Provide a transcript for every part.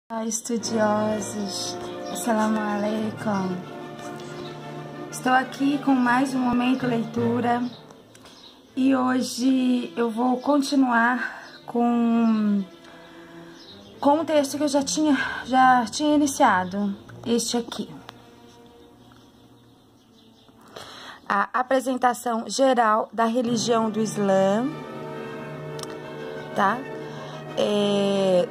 Olá, estudiosos, assalamu alaikum. Estou aqui com mais um Momento Leitura e hoje eu vou continuar com um texto que eu já tinha iniciado, este aqui. A apresentação geral da religião do Islã, tá?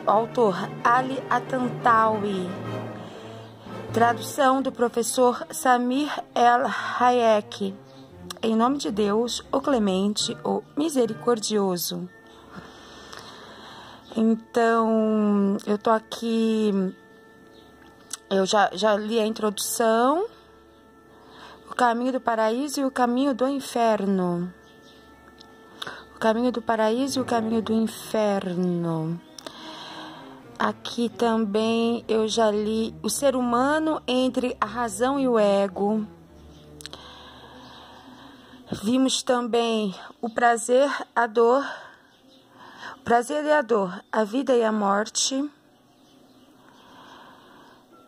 O autor Ali At-Tantawi, tradução do professor Samir El-Hayek. Em nome de Deus, o Clemente, o Misericordioso. Então, eu tô aqui, eu já li a introdução, o caminho do paraíso e o caminho do inferno. O caminho do paraíso e o caminho do inferno. Aqui também eu já li o ser humano entre a razão e o ego. Vimos também o prazer, a dor, o prazer e a dor, a vida e a morte.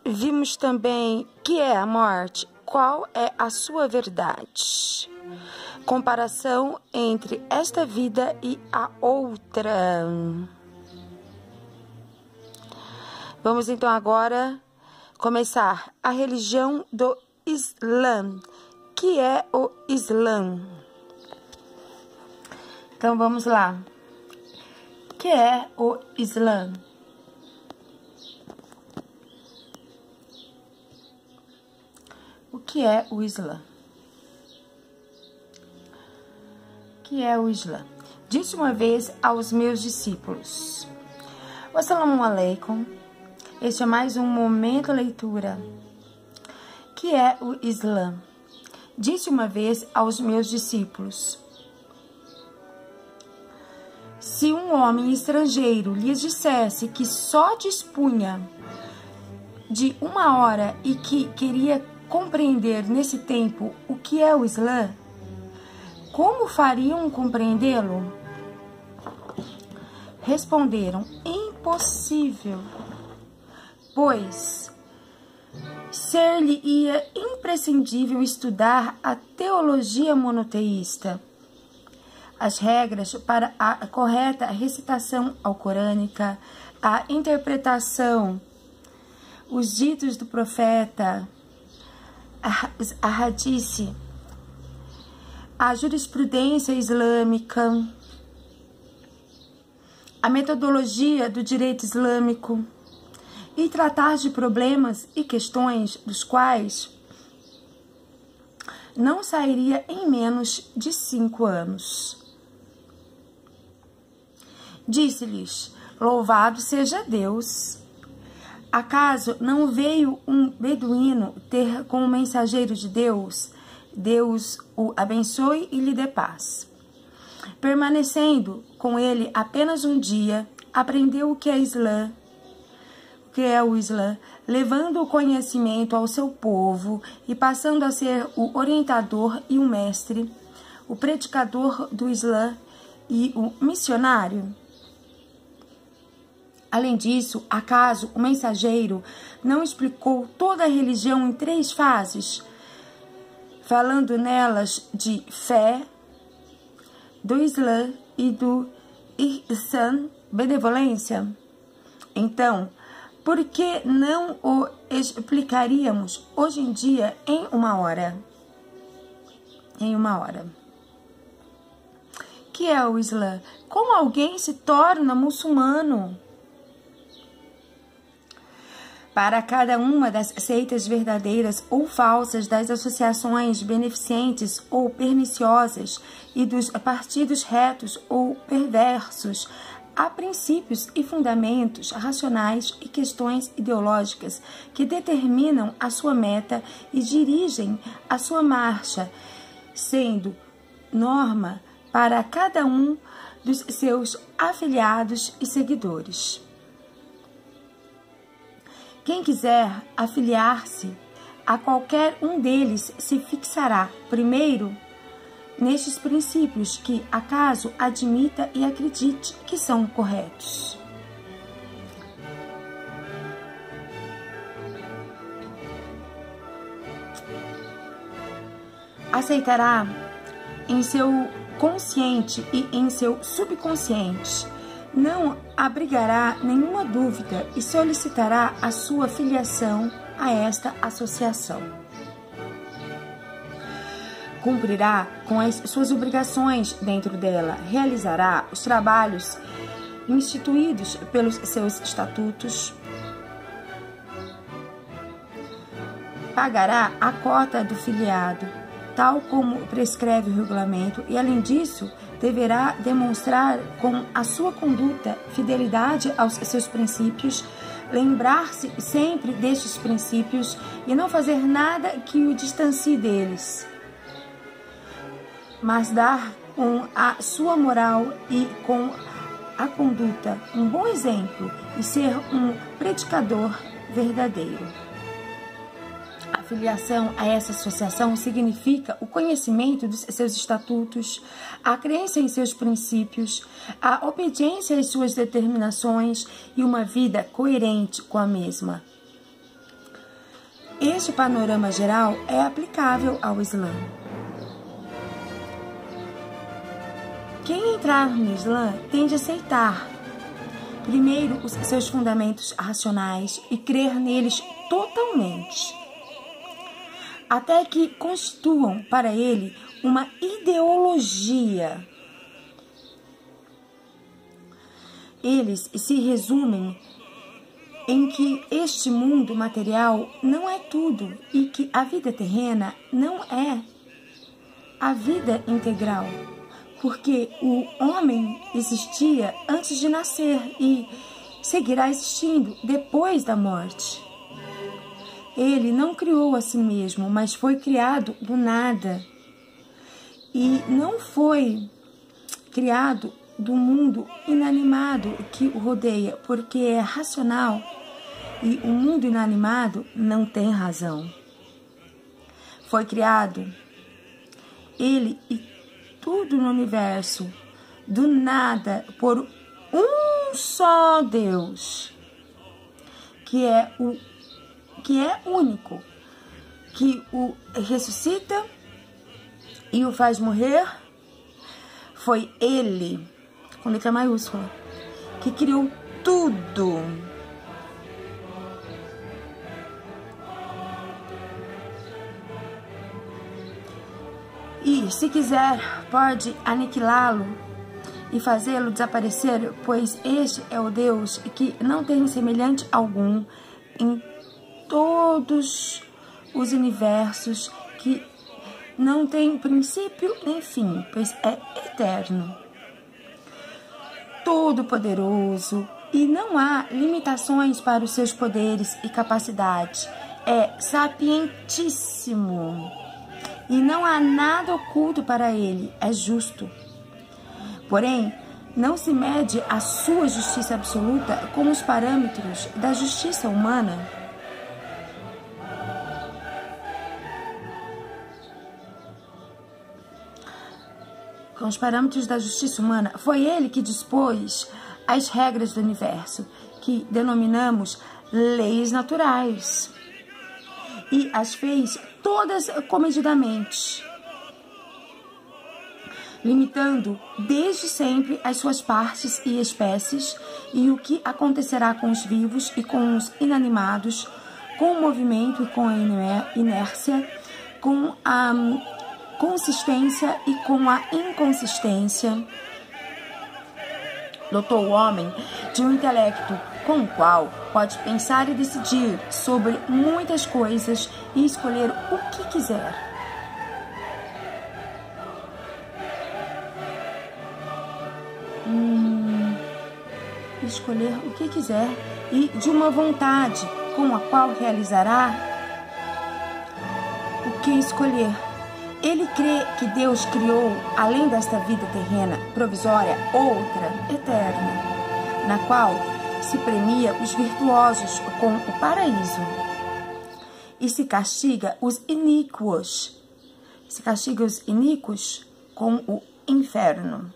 Vimos também o que é a morte, qual é a sua verdade. Comparação entre esta vida e a outra. Vamos então agora começar a religião do Islã. Que é o Islã? Então vamos lá. Que é o Islã? O que é o Islã? Que é o Islã? Disse uma vez aos meus discípulos: Assalamu alaikum. Este é mais um Momento Leitura. Que é o Islã? Disse uma vez aos meus discípulos: se um homem estrangeiro lhes dissesse que só dispunha de 1 hora e que queria compreender nesse tempo o que é o Islã, como fariam compreendê-lo? Responderam: impossível, pois ser-lhe-ia imprescindível estudar a teologia monoteísta, as regras para a correta recitação alcorânica, a interpretação, os ditos do profeta, a hadith, a jurisprudência islâmica, a metodologia do direito islâmico e tratar de problemas e questões dos quais não sairia em menos de 5 anos. Disse-lhes: louvado seja Deus! Acaso não veio um beduíno ter com o mensageiro de Deus? Deus o abençoe e lhe dê paz. Permanecendo com ele apenas um dia, aprendeu o que é Islã, o que é o Islã, levando o conhecimento ao seu povo e passando a ser o orientador e o mestre, o predicador do Islã e o missionário. Além disso, acaso o mensageiro não explicou toda a religião em 3 fases, falando nelas de fé, do Islã e do Ihsan, benevolência? Então, por que não o explicaríamos hoje em dia em 1 hora? Em 1 hora. Que é o Islã? Como alguém se torna muçulmano? Para cada uma das seitas verdadeiras ou falsas, das associações beneficentes ou perniciosas e dos partidos retos ou perversos, há princípios e fundamentos racionais e questões ideológicas que determinam a sua meta e dirigem a sua marcha, sendo norma para cada um dos seus afiliados e seguidores. Quem quiser afiliar-se a qualquer um deles se fixará, primeiro, nestes princípios que, acaso, admita e acredite que são corretos. aceitará em seu consciente e em seu subconsciente, não abrigará nenhuma dúvida e solicitará a sua filiação a esta associação. Cumprirá com as suas obrigações dentro dela, realizará os trabalhos instituídos pelos seus estatutos, pagará a cota do filiado, tal como prescreve o regulamento, e, além disso, deverá demonstrar com a sua conduta fidelidade aos seus princípios, lembrar-se sempre destes princípios e não fazer nada que o distancie deles, mas dar com a sua moral e com a conduta um bom exemplo e ser um predicador verdadeiro. A filiação a essa associação significa o conhecimento dos seus estatutos, a crença em seus princípios, a obediência às suas determinações e uma vida coerente com a mesma. Este panorama geral é aplicável ao Islã. Quem entrar no Islã tem de aceitar, primeiro, os seus fundamentos racionais e crer neles totalmente, até que constituam para ele uma ideologia. Eles se resumem em que este mundo material não é tudo e que a vida terrena não é a vida integral, porque o homem existia antes de nascer e seguirá existindo depois da morte. Ele não criou a si mesmo, mas foi criado do nada. E não foi criado do mundo inanimado que o rodeia, porque é racional e o mundo inanimado não tem razão. Foi criado ele e tudo no universo, do nada, por um só Deus, que é único, que o ressuscita e o faz morrer. Foi ele, com letra maiúscula, que criou tudo. E, se quiser, pode aniquilá-lo e fazê-lo desaparecer, pois este é o Deus que não tem semelhante algum em todos os universos, que não tem princípio nem fim, pois é eterno, todo-poderoso, e não há limitações para os seus poderes e capacidades. É sapientíssimo e não há nada oculto para ele. É justo. Porém, não se mede a sua justiça absoluta com os parâmetros da justiça humana. Com os parâmetros da justiça humana, foi ele que dispôs as regras do universo, que denominamos leis naturais, e as fez todas comedidamente, limitando desde sempre as suas partes e espécies, e o que acontecerá com os vivos e com os inanimados, com o movimento e com a inércia, com a consistência e com a inconsistência. Dotou o homem de um intelecto com o qual pode pensar e decidir sobre muitas coisas e escolher o que quiser. Escolher o que quiser e de uma vontade com a qual realizará o que escolher. Ele crê que Deus criou, além desta vida terrena provisória, outra eterna, na qual se premia os virtuosos com o paraíso e se castiga os iníquos. Se castiga os iníquos com o inferno.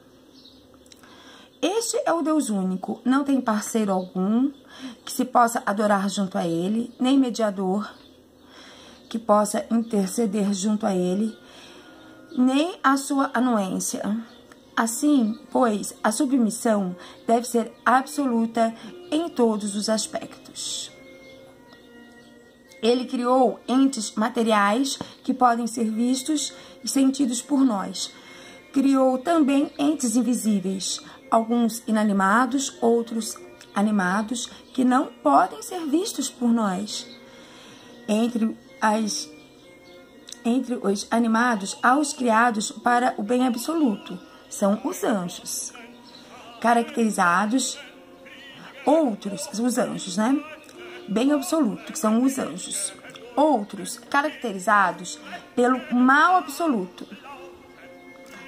Este é o Deus único, não tem parceiro algum que se possa adorar junto a ele, nem mediador que possa interceder junto a ele. nem a sua anuência. Assim, pois, a submissão deve ser absoluta em todos os aspectos. Ele criou entes materiais que podem ser vistos e sentidos por nós. Criou também entes invisíveis, alguns inanimados, outros animados, que não podem ser vistos por nós. Entre os animados, há os criados para o bem absoluto, são os anjos. Caracterizados, outros, os anjos, né? Bem absoluto, que são os anjos. Outros, caracterizados pelo mal absoluto,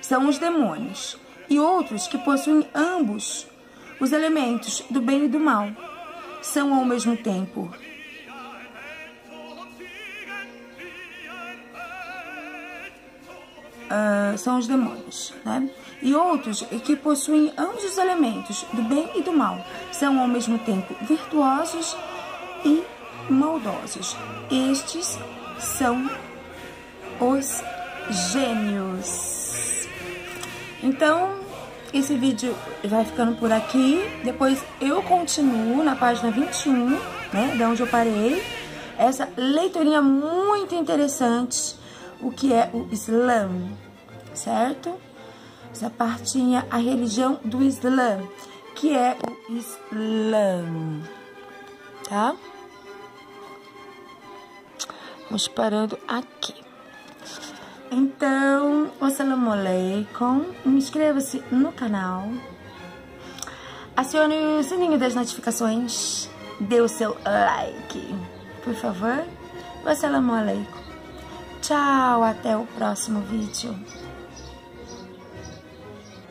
são os demônios. E outros que possuem ambos os elementos do bem e do mal, são ao mesmo tempo são os demônios, né? E outros que possuem ambos os elementos do bem e do mal, são ao mesmo tempo virtuosos e maldosos. Estes são os gênios. Então, esse vídeo vai ficando por aqui. Depois eu continuo na página 21, né, da onde eu parei. Essa leiturinha muito interessante, o que é o Islã, certo? Essa partinha, a religião do Islã, que é o Islã, tá? Vamos parando aqui. Então, assalamu alaikum, inscreva-se no canal, acione o sininho das notificações, dê o seu like, por favor. Assalamu alaikum. Tchau, até o próximo vídeo.